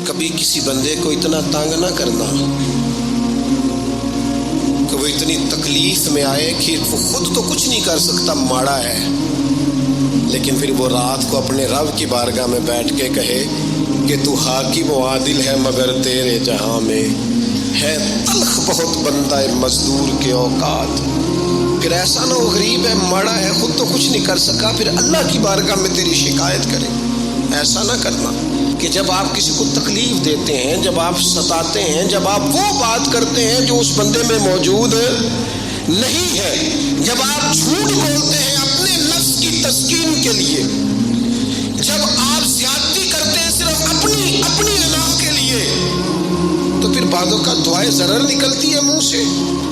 کبھی کسی بندے کو اتنا تنگ نہ کرنا کہ وہ اتنی تکلیف میں آئے کہ وہ خود تو کچھ نہیں کر سکتا، ماڑا ہے، لیکن پھر وہ رات کو اپنے رب کی بارگاہ میں بیٹھ کے کہے کہ تو حاکم و عادل ہے مگر تیرے جہاں میں ہے تلخ بہت بندہ مزدور کے اوقات۔ پھر ایسا نہ ہو غریب ہے، ماڑا ہے، خود تو کچھ نہیں کر سکا، پھر اللہ کی بارگاہ میں تیری شکایت کرے۔ ایسا نہ کرنا کہ جب آپ کسی کو تکلیف دیتے ہیں، جب آپ ستاتے ہیں، جب آپ وہ بات کرتے ہیں جو اس بندے میں موجود نہیں ہے، جب آپ جھوٹ بولتے ہیں اپنے نفس کی تسکین کے لیے، جب آپ زیادتی کرتے ہیں صرف اپنی رضا کے لیے، تو پھر بعدوں کا دعائے ضرر نکلتی ہے منہ سے۔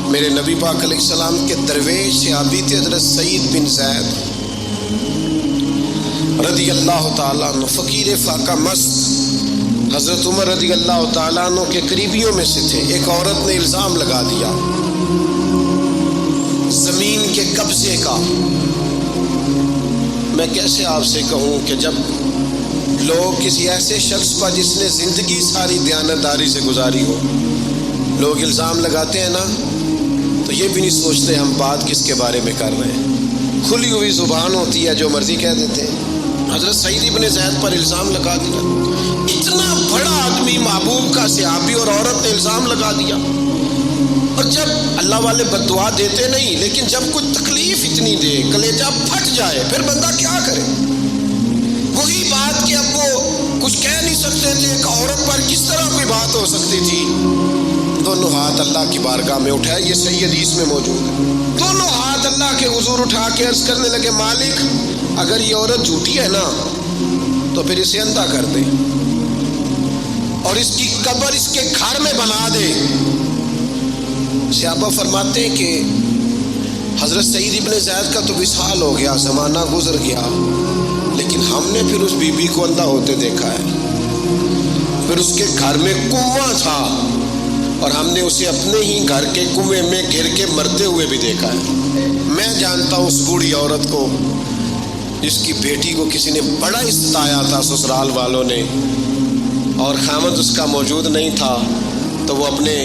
میرے نبی پاک علیہ السلام کے درویش صحابی تھے حضرت سعید بن زید رضی اللہ تعالیٰ عنہ، فقیر فاقہ مست، حضرت عمر رضی اللہ تعالیٰ عنہ کے قریبیوں میں سے تھے۔ ایک عورت نے الزام لگا دیا زمین کے قبضے کا۔ میں کیسے آپ سے کہوں کہ جب لوگ کسی ایسے شخص پر جس نے زندگی ساری دیانتداری سے گزاری ہو، لوگ الزام لگاتے ہیں نا، تو یہ بھی نہیں سوچتے ہم بات کس کے بارے میں کر رہے ہیں، کھلی ہوئی زبان ہوتی ہے، جو مرضی کہہ دیتے ہیں۔ حضرت سعید بن زید پر الزام لگا دیا، اتنا بڑا آدمی، محبوب کا صحابی، اور عورت نے الزام لگا دیا۔ اور جب اللہ والے بد دعا دیتے نہیں، لیکن جب کوئی تکلیف اتنی دے، کلیجہ پھٹ جائے، پھر بندہ کیا کرے؟ وہی بات کہ اب وہ کچھ کہہ نہیں سکتے تھے، ایک عورت پر کس طرح کوئی بات ہو سکتی تھی؟ دونوں ہاتھ اللہ کی بارگاہ میں اٹھائے، یہ صحیح حدیث میں موجود ہے۔ دونوں ہاتھ اللہ کے حضور اٹھا کے عرض کرنے لگے، مالک اگر یہ عورت جھوٹی ہے نا تو پھر اسے اندھا کر دے اور اس کی قبر اس کے گھر میں بنا دے۔ صحابہ فرماتے ہیں کہ حضرت سعید بن زید کا تو وصال ہو گیا، زمانہ گزر گیا، لیکن ہم نے پھر اس بی بی کو اندھا ہوتے دیکھا ہے۔ پھر اس کے گھر میں کنواں تھا اور ہم نے اسے اپنے ہی گھر کے کنویں میں گر کے مرتے ہوئے بھی دیکھا ہے۔ میں جانتا ہوں اس بوڑھی عورت کو جس کی بیٹی کو کسی نے بڑا ستایا تھا سسرال والوں نے، اور خامد اس کا موجود نہیں تھا، تو وہ اپنے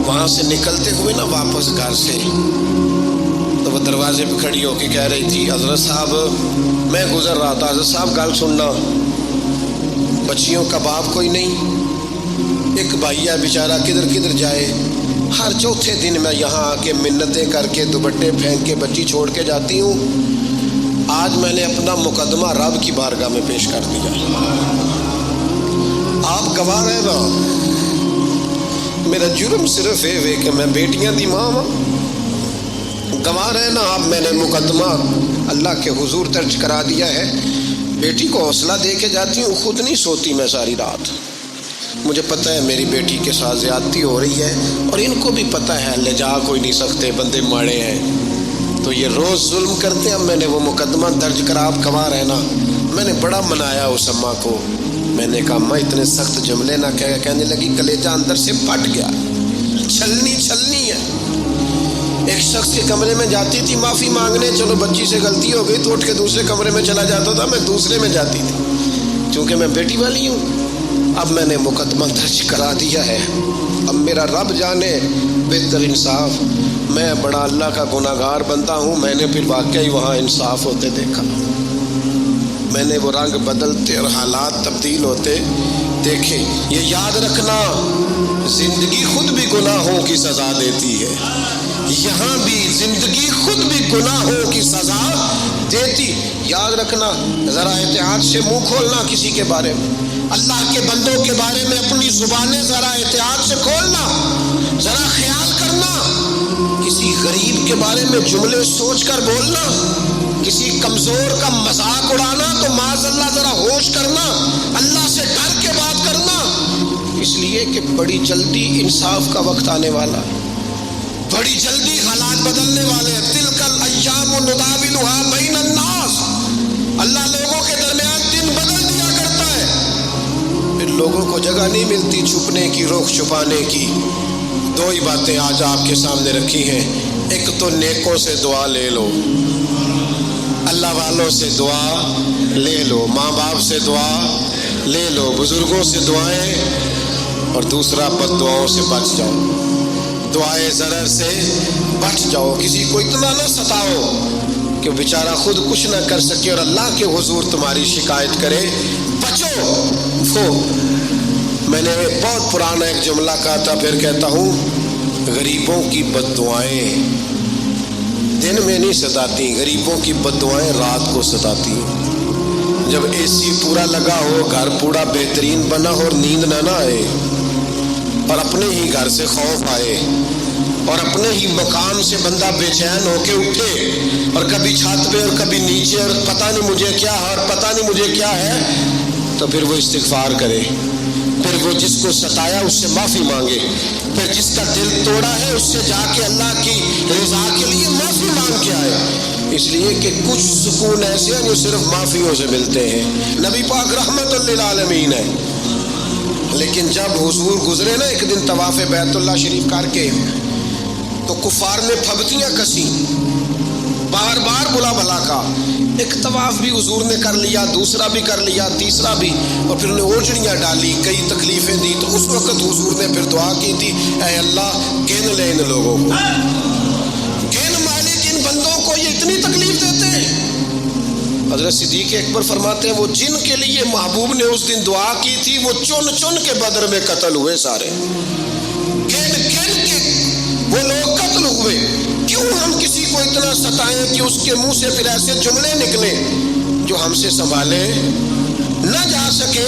وہاں سے نکلتے ہوئے نا واپس گھر سے، تو وہ دروازے پہ کھڑی ہو کے کہہ رہی تھی، حضرت صاحب میں گزر رہا تھا، حضرت صاحب گل سننا، بچیوں کا باپ کوئی نہیں، ایک بھائی ہے بیچارہ کدھر کدھر جائے، ہر چوتھے دن میں یہاں آ کے منتیں کر کے دوپٹے پھینک کے بچی چھوڑ کے جاتی ہوں، آج میں نے اپنا مقدمہ رب کی بارگاہ میں پیش کر دیا۔ آپ گواہ رہے نا، میرا جرم صرف ہے کہ میں بیٹیاں دی ماں ہوں، گواہ رہے نا آپ، میں نے مقدمہ اللہ کے حضور درج کرا دیا ہے، بیٹی کو حوصلہ دے کے جاتی ہوں، خود نہیں سوتی میں ساری رات، مجھے پتہ ہے میری بیٹی کے ساتھ زیادتی ہو رہی ہے، اور ان کو بھی پتہ ہے لے جا کوئی نہیں سکتے، بندے ماڑے ہیں، تو یہ روز ظلم کرتے ہیں۔ میں نے وہ مقدمہ درج کرا، آپ گواہ رہنا، میں نے بڑا منایا اس اماں کو، میں نے کہا اماں اتنے سخت جملے نہ کہنے لگی، کلیجہ اندر سے پھٹ گیا، چھلنی ہے۔ ایک شخص کے کمرے میں جاتی تھی معافی مانگنے، چلو بچی سے غلطی ہو گئی تو اٹھ کے دوسرے کمرے میں چلا جاتا تھا، میں دوسرے میں جاتی تھی، چونکہ میں بیٹی والی ہوں۔ اب میں نے مقدمہ درج کرا دیا ہے، اب میرا رب جانے بہتر انصاف، میں بڑا اللہ کا گناہگار بندہ ہوں، میں نے پھر واقعی وہاں انصاف ہوتے دیکھا، میں نے وہ رنگ بدلتے اور حالات تبدیل ہوتے دیکھے۔ یہ یاد رکھنا، زندگی خود بھی گناہوں کی سزا دیتی ہے، یہاں بھی زندگی خود بھی گناہوں کی سزا دیتی، یاد رکھنا۔ ذرا احتیاط سے منہ کھولنا کسی کے بارے میں، اللہ کے بندوں کے بارے میں اپنی زبانیں ذرا احتیاط سے کھولنا، ذرا خیال کرنا، کسی غریب کے بارے میں جملے سوچ کر بولنا، کسی کمزور کا مذاق اڑانا تو معاذ اللہ ذرا ہوش کرنا، اللہ سے ڈر کے بات کرنا، اس لیے کہ بڑی جلدی انصاف کا وقت آنے والا ہے، بڑی جلدی حالات بدلنے والے ہیں۔ تلک الایام نداولها بین الناس، اللہ لوگوں کے درمیان دن بدل دیا کرتا ہے، پھر لوگوں کو جگہ نہیں ملتی چھپنے کی، رخ چھپانے کی۔ دو ہی باتیں آج آپ کے سامنے رکھی ہیں، ایک تو نیکوں سے دعا لے لو، اللہ والوں سے دعا لے لو، ماں باپ سے دعا لے لو بزرگوں سے دعائیں، اور دوسرا بد دعاؤں سے بچ جاؤ، دعائے ضرر سے بچ جاؤ، کسی کو اتنا نہ ستاؤ کہ بیچارہ خود کچھ نہ کر سکے اور اللہ کے حضور تمہاری شکایت کرے، بچو۔ میں نے بہت پرانا ایک جملہ کہا تھا، پھر کہتا ہوں، غریبوں کی بد دعائیں دن میں نہیں ستاتی، غریبوں کی بد دعائیں رات کو ستاتی ہیں۔ جب اے سی پورا لگا ہو، گھر پورا بہترین بنا ہو اور نیند نہ آئے، اور اپنے ہی گھر سے خوف آئے، اور اپنے ہی مقام سے بندہ بے چین ہو کے اٹھے، اور کبھی چھت پہ اور کبھی نیچے، اور پتہ نہیں مجھے کیا ہے اور پتہ نہیں مجھے کیا ہے، تو پھر وہ استغفار کرے، پھر وہ جس کو ستایا اس سے معافی مانگے، پھر جس کا دل توڑا ہے اس سے جا کے اللہ کی رضا کے لیے معافی مانگ کے آئے، اس لیے کہ کچھ سکون ایسے ہیں جو صرف معافیوں سے ملتے ہیں۔ نبی پاک رحمت للعالمین ہے، لیکن جب حضور گزرے نا ایک دن طواف بیت اللہ شریف کر کے، تو کفار نے پھبتیاں کسی، بار بار بلا بھلا کا، ایک طواف بھی حضور نے کر لیا، دوسرا بھی کر لیا، تیسرا بھی، اور پھر انہیں اوجڑیاں ڈالی، کئی تکلیفیں دی، تو اس وقت حضور نے پھر دعا کی تھی، اے اللہ گن لے ان لوگوں کو، گن مالک ان بندوں کو، یہ اتنی تکلیف دیتے ہیں۔ حضرت صدیق اکبر فرماتے ہیں وہ جن کے لیے محبوب نے اس دن دعا کی تھی وہ چن چن کے بدر میں قتل ہوئے، سارے گن گن کے وہ لوگ قتل ہوئے۔ کیوں ہم کسی کو اتنا ستائیں کہ اس کے منہ سے پھر ایسے جملے نکلیں جو ہم سے سنبھالے نہ جا سکے۔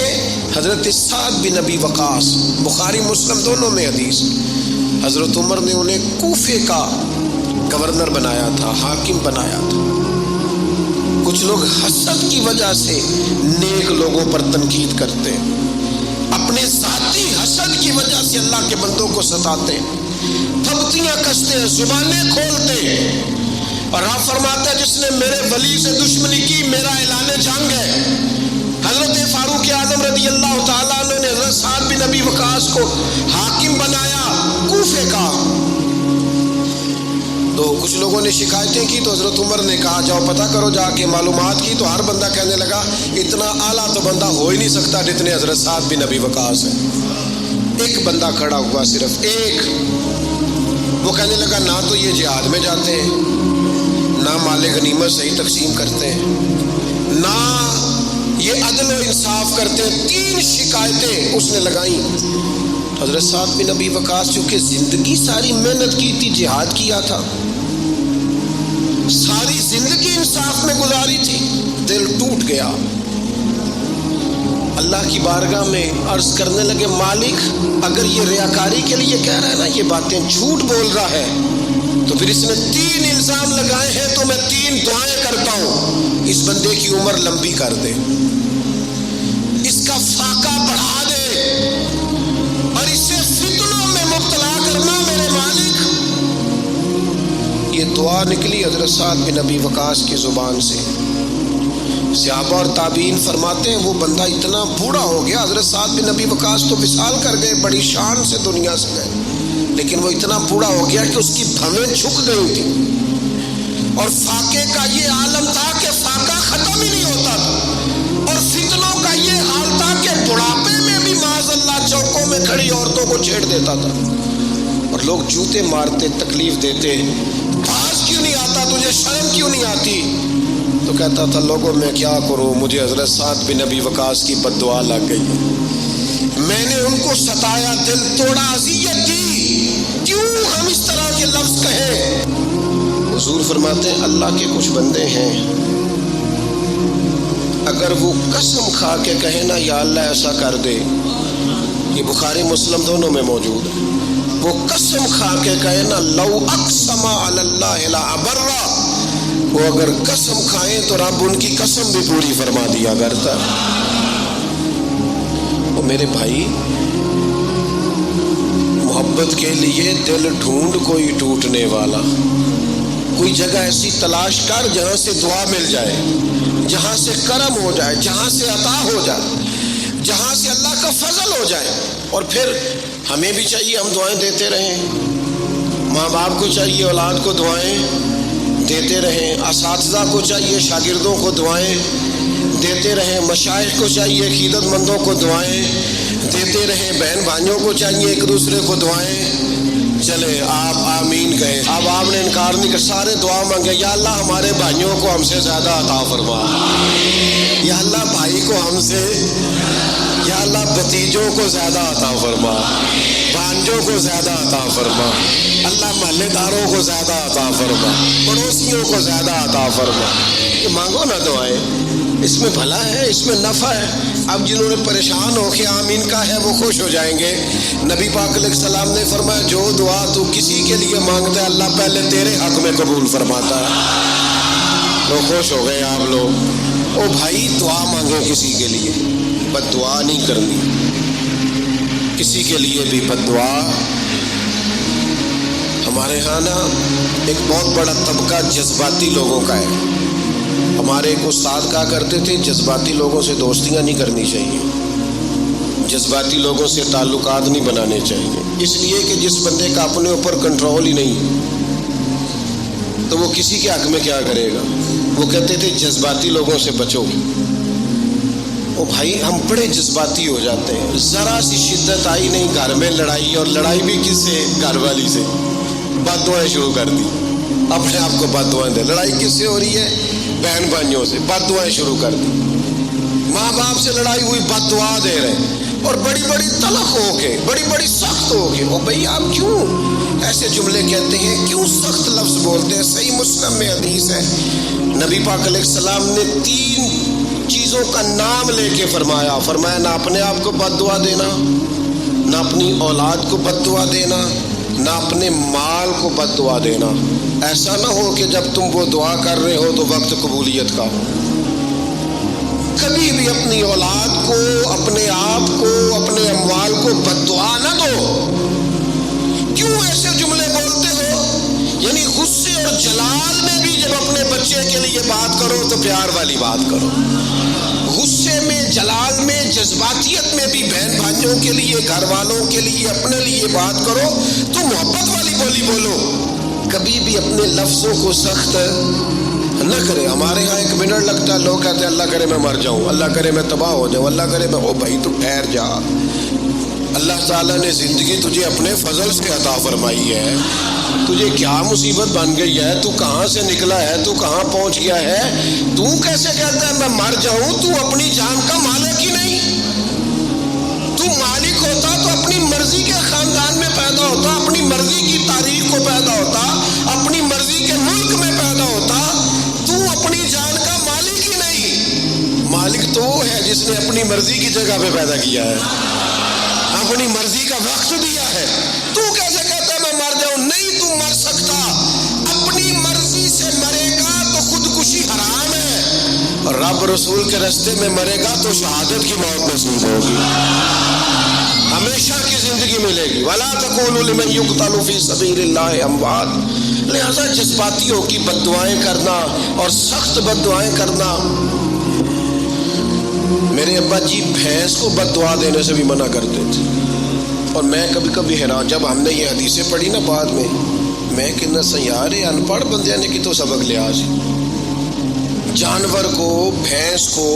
حضرت سعد بن ابی وقاص، بخاری مسلم دونوں میں حدیث، حضرت عمر نے انہیں کوفے کا گورنر بنایا تھا، حاکم بنایا تھا۔ کچھ لوگ حسد کی وجہ سے نیک لوگوں پر تنقید کرتے ہیں، اپنے ذاتی حسد کی وجہ سے اللہ کے بندوں کو ستاتے ہیں، پھبتیاں کستے ہیں، زبانیں کھولتے ہیں، اور آپ فرماتے ہیں جس نے میرے ولی سے دشمنی کی میرا اعلان جنگ ہے۔ حضرت فاروق اعظم رضی اللہ تعالیٰ عنہ نے حضرت سعد بن ابی وقاص کو حاکم بنایا کوفے کا، تو کچھ لوگوں نے شکایتیں کی، تو حضرت عمر نے کہا جاؤ پتہ کرو جا کے، معلومات کی، تو ہر بندہ کہنے لگا اتنا اعلیٰ تو بندہ ہو ہی نہیں سکتا جتنے حضرت سعد بن ابی وقاص ہیں۔ ایک بندہ کھڑا ہوا، صرف ایک، وہ کہنے لگا نہ تو یہ جہاد میں جاتے ہیں، نہ مال غنیمت صحیح تقسیم کرتے ہیں، نہ یہ عدل و انصاف کرتے ہیں۔ 3 شکایتیں اس نے لگائیں۔ حضرت سعد بن ابی وقاص چونکہ زندگی ساری محنت کی تھی، جہاد کیا تھا، ساری زندگی انصاف میں گزاری تھی، دل ٹوٹ گیا، اللہ کی بارگاہ میں عرض کرنے لگے مالک اگر یہ ریاکاری کے لیے کہہ رہا ہے نا، یہ باتیں جھوٹ بول رہا ہے، تو پھر اس نے 3 الزام لگائے ہیں، تو میں 3 دعائیں کرتا ہوں، اس بندے کی عمر لمبی کر دے، اس کا فاقہ بڑھا دے، اور اسے فتنوں میں مبتلا کرنا میرے مالک۔ یہ دعا نکلی حضرت سعد بن ابی وقاص کی زبان سے۔ صحابہ اور تابعین فرماتے ہیں وہ بندہ اتنا بوڑھا ہو گیا، حضرت سعد بن ابی وقاص تو وصال کر گئے، بڑی شان سے دنیا سے گئے، لیکن وہ اتنا بوڑھا ہو گیا کہ اس کی بھویں جھک گئی تھی، اور فاقے کا یہ عالم تھا کہ فاقہ ختم ہی نہیں ہوتا تھا، اور فتنوں کا یہ حال تھا کہ بڑھاپے میں بھی معاذ اللہ چوکوں میں کھڑی عورتوں کو چھیڑ دیتا تھا، اور لوگ جوتے مارتے، تکلیف دیتے، باز کیوں نہیں آتا تجھے، شرم کیوں نہیں آتی؟ تو کہتا تھا لوگوں میں کیا کروں، مجھے حضرت سعد بن ابی وقاص کی بد دعا لگ گئی، میں نے ان کو ستایا، دل توڑا، اذیت دی، کیوں ہم اس طرح کے لفظ کہیں؟ حضور فرماتے ہیں اللہ کے کچھ بندے ہیں اگر وہ قسم کھا کے کہے نا یا اللہ ایسا کر دے، یہ بخاری مسلم دونوں میں موجود ہے، وہ قسم کھا کے کہے نا لو اقسم علی اللہ لا ابرہ، وہ اگر قسم کھائیں تو رب ان کی قسم بھی پوری فرما دیا کرتا۔ وہ میرے بھائی محبت کے لیے دل ڈھونڈ کوئی ٹوٹنے والا، کوئی جگہ ایسی تلاش کر جہاں سے دعا مل جائے، جہاں سے کرم ہو جائے، جہاں سے عطا ہو جائے، جہاں سے اللہ کا فضل ہو جائے۔ اور پھر ہمیں بھی چاہیے ہم دعائیں دیتے رہیں، ماں باپ کو چاہیے اولاد کو دعائیں دیتے رہیں، اساتذہ کو چاہیے شاگردوں کو دعائیں دیتے رہیں، مشائخ کو چاہیے عقیدت مندوں کو دعائیں دیتے رہیں، بہن بھائیوں کو چاہیے ایک دوسرے کو دعائیں، چلے آپ آمین کہیں۔ اب آپ نے انکار نہیں کر، سارے دعا مانگے، یا اللہ ہمارے بھائیوں کو ہم سے زیادہ عطا فرما، یا اللہ بھائی کو ہم سے، یا اللہ بھتیجوں کو زیادہ عطا فرما، بھانجوں کو زیادہ عطا فرما، اللہ محلے داروں کو زیادہ عطا فرما، پڑوسیوں کو زیادہ عطا فرما۔ یہ مانگو نا دعائیں، اس میں بھلا ہے، اس میں نفع ہے۔ اب جنہوں نے پریشان ہو کے آمین کا ہے وہ خوش ہو جائیں گے۔ نبی پاک علیہ السلام نے فرمایا جو دعا تو کسی کے لیے مانگتا ہے اللہ پہلے تیرے حق میں قبول فرماتا ہے۔ تو خوش ہو گئے آپ لوگ۔ او بھائی دعا مانگو کسی کے لیے، بد دعا نہیں کرنی، کسی کے لیے بھی بد دعا۔ ہمارے ہاں نا ایک بہت بڑا طبقہ جذباتی لوگوں کا ہے۔ ہمارے ایک استاد کہا کرتے تھے جذباتی لوگوں سے دوستیاں نہیں کرنی چاہیے، جذباتی لوگوں سے تعلقات نہیں بنانے چاہیے، اس لیے کہ جس بندے کا اپنے اوپر کنٹرول ہی نہیں تو وہ کسی کے حق میں کیا کرے گا۔ وہ کہتے تھے جذباتی لوگوں سے بچو۔ او بھائی ہم بڑے جذباتی ہو جاتے ہیں، ذرا سی شدت آئی نہیں گھر میں لڑائی، اور لڑائی بھی کس سے؟ گھر والی سے، بد دعائیں شروع کر دی، اپنے آپ کو بد دعائیں دے۔ لڑائی کس سے ہو رہی ہے؟ بہن بھائیوں سے، بد دعائیں شروع کر دی۔ ماں باپ سے لڑائی ہوئی، بد دعا دے رہے، اور بڑی بڑی تلخ ہو کے، بڑی بڑی سخت ہو کے۔ او بھائی آپ کیوں ایسے جملے کہتے ہیں، کیوں سخت لفظ بولتے ہیں؟ صحیح مسلم میں حدیث ہے، نبی پاک علیہ السلام نے 3 چیزوں کا نام لے کے فرمایا نہ اپنے آپ کو بد دعا دینا، نہ اپنی اولاد کو بد دعا دینا، نہ اپنے مال کو بد دعا دینا۔ ایسا نہ ہو کہ جب تم وہ دعا کر رہے ہو تو وقت قبولیت کا ہو۔ کبھی بھی اپنی اولاد کو، اپنے آپ کو، اپنے اموال کو بد دعا نہ دو۔ کیوں ایسے جملے بولتے ہو؟ یعنی غصے اور جلال میں بھی جب اپنے بچے کے لیے بات کرو تو پیار والی بات کرو، غصے میں، جلال میں، جذباتیت میں بھی بہن بھائیوں کے لیے، گھر والوں کے لیے، اپنے لیے بات کرو تو محبت والی بولی بولو۔ کبھی بھی اپنے لفظوں کو سخت نہ کرے۔ ہمارے ہاں 1 منٹ لگتا ہے، لوگ کہتے ہیں اللہ کرے میں مر جاؤں، اللہ کرے میں تباہ ہو جاؤں، اللہ کرے میں۔ او بھائی تو ٹھہر جا، اللہ تعالیٰ نے زندگی تجھے اپنے فضل سے عطا فرمائی ہے، تجھے کیا مصیبت بن گئی ہے، تو کہاں سے نکلا ہے، تو کہاں پہنچ گیا ہے، تو کیسے کہتا ہے میں مر جاؤں؟ تو اپنی جان کا مالک ہی نہیں۔ تو مالک ہوتا تو اپنی مرضی کے خاندان میں پیدا ہوتا، اپنی مرضی کی تاریخ کو پیدا ہوتا، اپنی مرضی کے ملک میں پیدا ہوتا۔ تو اپنی جان کا مالک ہی نہیں۔ مالک تو ہے جس نے اپنی مرضی کی جگہ پہ پیدا کیا ہے، اپنی مرضی کا وقت دیا ہے۔ تو کیسے کہتا ہے میں مر جاؤں؟ نہیں، تو مر سکتا، اپنی مرضی سے مرے گا تو خودکشی حرام ہے، اور رب رسول کے راستے میں مرے گا تو شہادت کی موت نصیب ہوگی، ہمیشہ کی زندگی ملے گی۔ وَلَا تَقُولُوا لِمَن يُقْتَلُ فِي سَبِيلِ اللَّهِ أَمْوَاتٌ۔ لہذا جذباتیوں کی بد دعائیں کرنا اور سخت بد دعائیں کرنا۔ میرے ابا جی بھینس کو بد دعا دینے سے بھی منع کرتے تھے، اور میں کبھی کبھی حیران، جب ہم نے یہ حدیثیں پڑھی نا بعد میں کہنا سیارے ان پڑھ بندے نے کی تو سبق لیا سی۔ جانور کو، بھینس کو،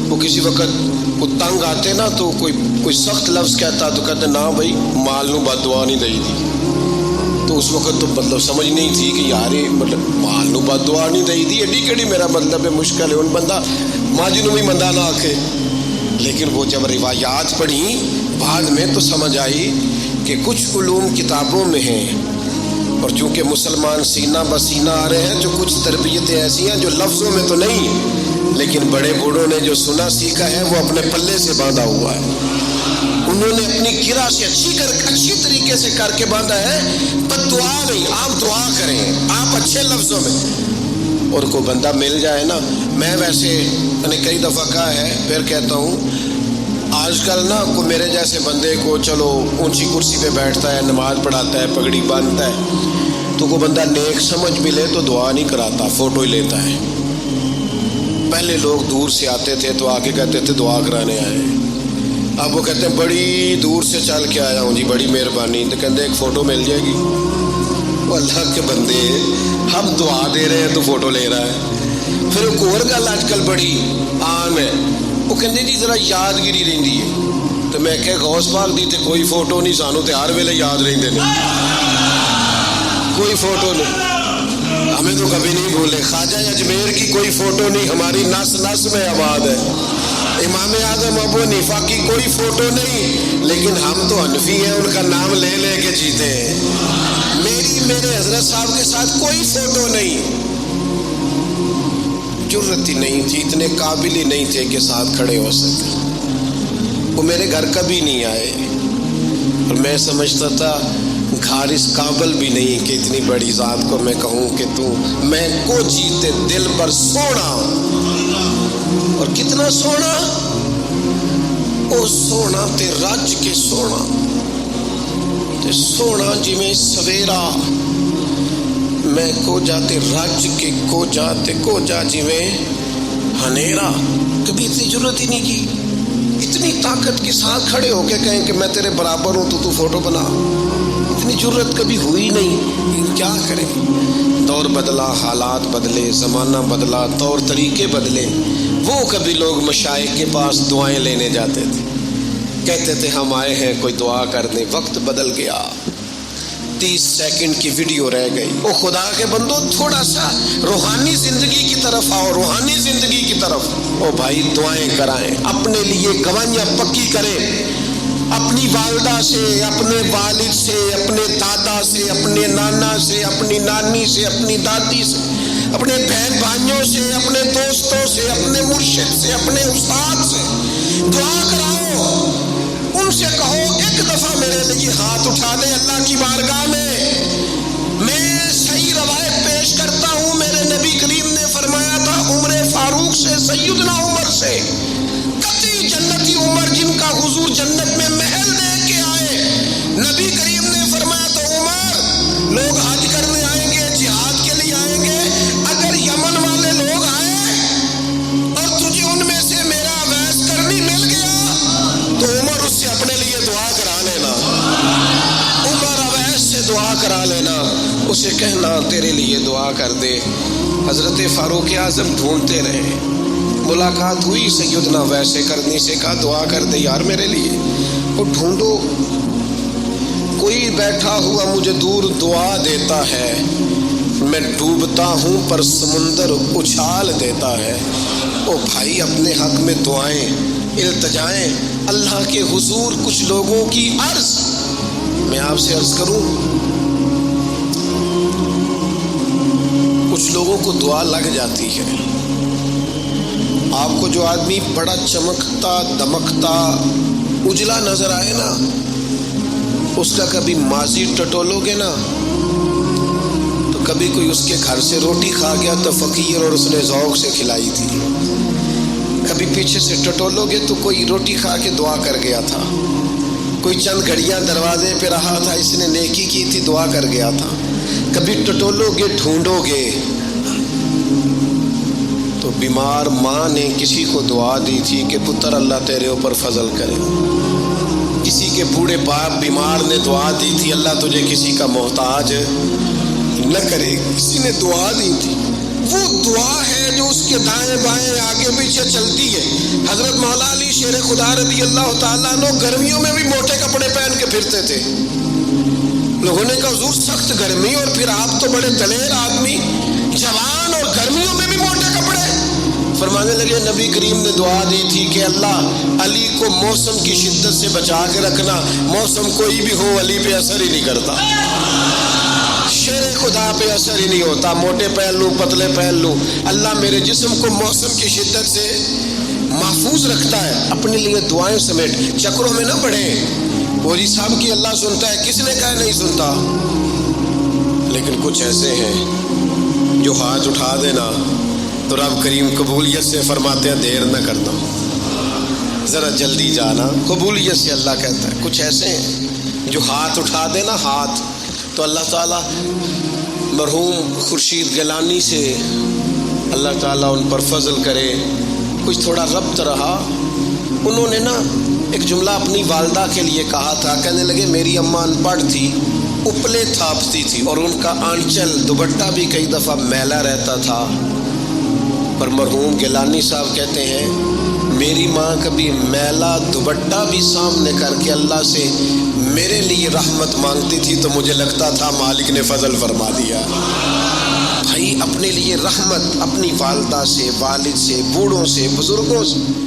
وہ کسی وقت وہ تنگ آتے نا تو کوئی سخت لفظ کہتا تو کہتے نہ بھائی مال نو بد دعا نہیں دئی دی۔ تو اس وقت تو مطلب سمجھ نہیں تھی کہ یار مطلب مال نو بد دعا نہیں دئی دی، ایڈی کیڑی میرا مطلب ہے مشکل ہے ان بندہ ماجی نو بھی مندہ نہ آکھے۔ لیکن وہ جب روایات پڑھی بعد میں تو سمجھ آئی کہ کچھ علوم کتابوں میں ہیں، اور چونکہ مسلمان سینہ بسینہ آ رہے ہیں، جو کچھ تربیتیں ایسی ہیں جو لفظوں میں تو نہیں، لیکن بڑے بوڑھوں نے جو سنا سیکھا ہے وہ اپنے پلے سے باندھا ہوا ہے، انہوں نے اپنی گرہ سے اچھی طریقے سے کر کے باندھا ہے۔ بد دعا نہیں، آپ دعا کریں، آپ اچھے لفظوں میں۔ اور کوئی بندہ مل جائے نا، میں ویسے میں نے کئی دفعہ کہا ہے، پھر کہتا ہوں، آج کل نا کوئی میرے جیسے بندے کو چلو اونچی کرسی پہ بیٹھتا ہے، نماز پڑھاتا ہے، پگڑی باندھتا ہے، تو کوئی بندہ نیک سمجھ بھی لے تو دعا نہیں کراتا، فوٹو ہی لیتا ہے۔ پہلے لوگ دور سے آتے تھے تو آ کے کہتے تھے دعا کرانے آئے، اب وہ کہتے ہیں بڑی دور سے چل کے آیا ہوں جی، بڑی مہربانی، تو کہتے ہیں ایک فوٹو مل جائے گی۔ وہ اللہ کے بندے، ہم دعا دے رہے ہیں تو فوٹو لے رہا ہے، پھر ایک اور گل اج کل بڑی عام ہے، وہ کہندے جی ذرا یادگیری رہندی ہے، تو میں کہ غوث پاک دی تے کوئی فوٹو نہیں، سانو تے ہر ویلے یاد رہندے نے، کوئی فوٹو نہیں، ہمیں تو کبھی نہیں بھولے۔ خواجہ اجمیر کی کوئی فوٹو نہیں، ہماری نس نس میں آباد ہے۔ امام اعظم ابو حنیفہ کی کوئی فوٹو نہیں، لیکن ہم تو حنفی ہیں، ان کا نام لے لے کے جیتے ہیں۔ میرے حضرت صاحب کے ساتھ کوئی فوٹو نہیں، جرت ہی نہیں تھی، اتنے قابل ہی نہیں تھے کہ ساتھ کھڑے ہو سکے۔ وہ میرے گھر کبھی نہیں آئے، اور میں سمجھتا تھا گھر اس قابل بھی نہیں کہ اتنی بڑی ذات کو میں کہوں کہ تو میں کو جیتے دل پر سونا، اور کتنا سونا، او سونا تے رج کے سونا تے سونا جی میں سویرا، میں کو جاتے رج کے کو جا جی میں ہنیرا۔ کبھی اتنی ضرورت ہی نہیں کی، اتنی طاقت کے ساتھ کھڑے ہو کے کہیں کہ میں تیرے برابر ہوں تو فوٹو بنا، اتنی ضرورت کبھی ہوئی نہیں۔ کیا کریں، دور بدلا، حالات بدلے، زمانہ بدلا، طور طریقے بدلے۔ وہ کبھی لوگ مشائخ کے پاس دعائیں لینے جاتے تھے، کہتے تھے ہم آئے ہیں کوئی دعا کر دیں، وقت بدل گیا، 30 سیکنڈ کی ویڈیو رہ گئی۔ او خدا کے بندو، تھوڑا سا روحانی زندگی کی طرف آؤ، روحانی زندگی کی طرف۔ او بھائی دعائیں کرائیں، اپنے لیے گوائیاں پکی کریں، اپنی والدہ سے، اپنے والد سے، اپنے دادا سے، اپنے نانا سے، اپنی نانی سے، اپنی دادی سے، اپنے بہن بھائیوں سے، اپنے دوستوں سے، اپنے مرشد سے، اپنے استاد سے دعا کراؤ۔ ان سے کہو ایک دفعہ میرے لیے ہاتھ اٹھا دے اللہ کی بارگاہ میں صحیح روایت پیش کرتا ہوں، میرے نبی کریم نے فرمایا تھا عمر فاروق سے، سیدنا عمر سے، قطعی جنتی عمر جن کا حضور جنت میں محل دے کے آئے، نبی کریم نے فرمایا تو عمر لوگ حج کرنے آئیں گے، جہاد کے لیے آئیں گے، اگر یمن والے لوگ آئے اور تجھے ان میں سے میرا اویس کرنی مل گیا تو عمر اس سے اپنے لیے دعا کرا لینا، عمر اویس سے دعا کرا لینا، اسے کہنا تیرے لیے دعا کر دے۔ حضرت فاروق اعظم ڈھونڈتے رہے، ملاقات ہوئی سیدنا ویسے کرنی سے، کہا دعا کر دے یار میرے لیے۔ وہ ڈھونڈو، کوئی بیٹھا ہوا مجھے دور دعا دیتا ہے، میں ڈوبتا ہوں پر سمندر اچھال دیتا ہے۔ او بھائی اپنے حق میں دعائیں، التجائیں اللہ کے حضور۔ کچھ لوگوں کی عرض، میں آپ سے عرض کروں، کچھ لوگوں کو دعا لگ جاتی ہے۔ آپ کو جو آدمی بڑا چمکتا دمکتا اجلا نظر آئے نا، اس کا کبھی ماضی ٹٹولو گے نا تو کبھی کوئی اس کے گھر سے روٹی کھا گیا تو فقیر اور اس نے ذوق سے کھلائی تھی، کبھی پیچھے سے ٹٹولو گے تو کوئی روٹی کھا کے دعا کر گیا تھا، کوئی چند گھڑیاں دروازے پہ رہا تھا، اس نے نیکی کی تھی دعا کر گیا تھا۔ کبھی ٹٹولو گے، ڈھونڈو گے تو بیمار ماں نے کسی کو دعا دی تھی کہ پتر اللہ تیرے اوپر فضل کرے، کسی کے بوڑھے باپ بیمار نے دعا دی تھی اللہ تجھے کسی کا محتاج نہ کرے، کسی نے دعا دی تھی۔ وہ دعا ہے جو اس کے دائیں بائیں آگے پیچھے چلتی ہے۔ حضرت مولا علی شیر خدا رضی اللہ تعالیٰ عنہ گرمیوں میں بھی موٹے کپڑے پہن کے پھرتے تھے، لوگوں نے کہا حضور سخت گرمی اور پھر آپ تو بڑے دلیر آدمی، جوان اور گرمیوں میں بھی موٹے کپڑے۔ فرمانے لگے نبی کریم نے دعا دی تھی کہ اللہ علی کو موسم کی شدت سے بچا کے رکھنا، موسم کوئی بھی ہو علی پہ اثر ہی نہیں کرتا، شیر خدا پہ اثر ہی نہیں ہوتا، موٹے پہن لوں پتلے پہن لوں، اللہ میرے جسم کو موسم کی شدت سے محفوظ رکھتا ہے۔ اپنے لیے دعائیں سمیٹ، چکروں میں نہ پڑے، فوجی صاحب کی اللہ سنتا ہے، کس نے کہا نہیں سنتا؟ لیکن کچھ ایسے ہیں جو ہاتھ اٹھا دینا تو رب کریم قبولیت سے فرماتے ہیں دیر نہ کرنا، ذرا جلدی جانا، قبولیت سے اللہ کہتا ہے۔ کچھ ایسے ہیں جو ہاتھ اٹھا دینا ہاتھ تو اللہ تعالیٰ مرحوم خورشید گیلانی سے اللہ تعالیٰ ان پر فضل کرے۔ کچھ تھوڑا ربط رہا، انہوں نے نا ایک جملہ اپنی والدہ کے لیے کہا تھا، کہنے لگے میری اماں ان پڑھ تھی، اپلے تھاپتی تھی اور ان کا آنچل دوپٹہ بھی کئی دفعہ میلا رہتا تھا، پر مرحوم گیلانی صاحب کہتے ہیں میری ماں کبھی میلا دوپٹہ بھی سامنے کر کے اللہ سے میرے لیے رحمت مانگتی تھی تو مجھے لگتا تھا مالک نے فضل فرما دیا۔ بھائی اپنے لیے رحمت اپنی والدہ سے، والد سے، بوڑھوں سے، بزرگوں سے